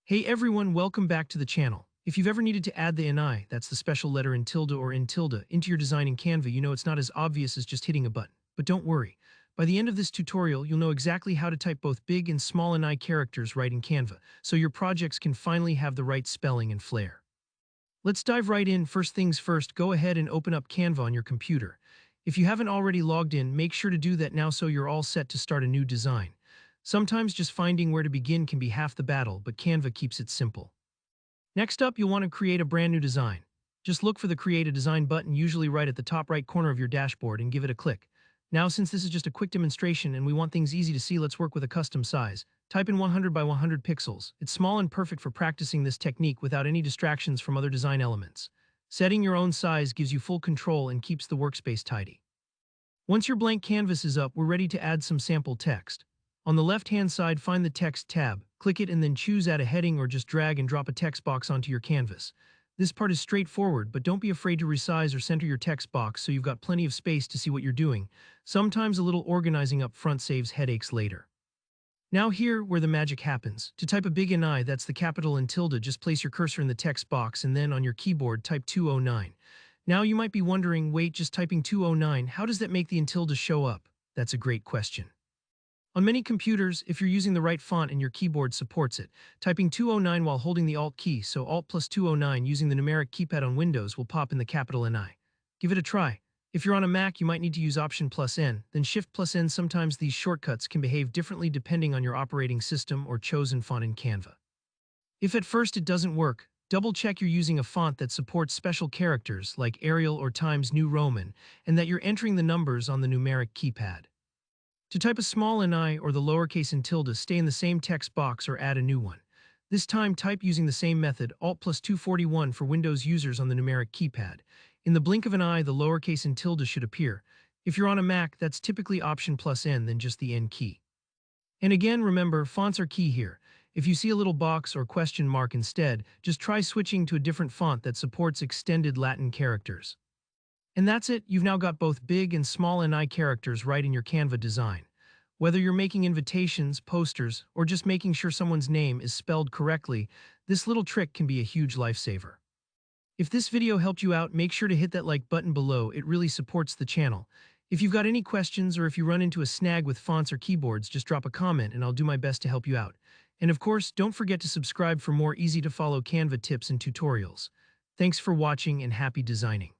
Hey everyone, welcome back to the channel. If you've ever needed to add the enye, that's the special letter in tilde or in tilde, into your design in Canva, you know it's not as obvious as just hitting a button. But don't worry. By the end of this tutorial, you'll know exactly how to type both big and small enye characters right in Canva, so your projects can finally have the right spelling and flair. Let's dive right in. First things first, go ahead and open up Canva on your computer. If you haven't already logged in, make sure to do that now so you're all set to start a new design. Sometimes just finding where to begin can be half the battle, but Canva keeps it simple. Next up, you'll want to create a brand new design. Just look for the Create a Design button, usually right at the top right corner of your dashboard, and give it a click. Now, since this is just a quick demonstration and we want things easy to see, let's work with a custom size. Type in 100 by 100 pixels. It's small and perfect for practicing this technique without any distractions from other design elements. Setting your own size gives you full control and keeps the workspace tidy. Once your blank canvas is up, we're ready to add some sample text. On the left-hand side, find the Text tab, click it and then choose Add a Heading or just drag and drop a text box onto your canvas. This part is straightforward, but don't be afraid to resize or center your text box so you've got plenty of space to see what you're doing. Sometimes a little organizing up front saves headaches later. Now here, where the magic happens. To type a big enye, that's the capital in tilde, just place your cursor in the text box and then on your keyboard type 209. Now you might be wondering, wait, just typing 209, how does that make the in tilde show up? That's a great question. On many computers, if you're using the right font and your keyboard supports it, typing 209 while holding the Alt key, so Alt plus 209 using the numeric keypad on Windows will pop in the capital enye. Give it a try. If you're on a Mac, you might need to use Option plus N, then Shift plus N. Sometimes these shortcuts can behave differently depending on your operating system or chosen font in Canva. If at first it doesn't work, double-check you're using a font that supports special characters like Arial or Times New Roman, and that you're entering the numbers on the numeric keypad. To type a small enye or the lowercase in tilde, stay in the same text box or add a new one. This time type using the same method, Alt plus 241 for Windows users on the numeric keypad. In the blink of an eye, the lowercase in tilde should appear. If you're on a Mac, that's typically Option plus N, then just the N key. And again, remember, fonts are key here. If you see a little box or question mark instead, just try switching to a different font that supports extended Latin characters. And that's it, you've now got both big and small enye characters right in your Canva design. Whether you're making invitations, posters, or just making sure someone's name is spelled correctly, this little trick can be a huge lifesaver. If this video helped you out, make sure to hit that like button below, it really supports the channel. If you've got any questions or if you run into a snag with fonts or keyboards, just drop a comment and I'll do my best to help you out. And of course, don't forget to subscribe for more easy-to-follow Canva tips and tutorials. Thanks for watching and happy designing.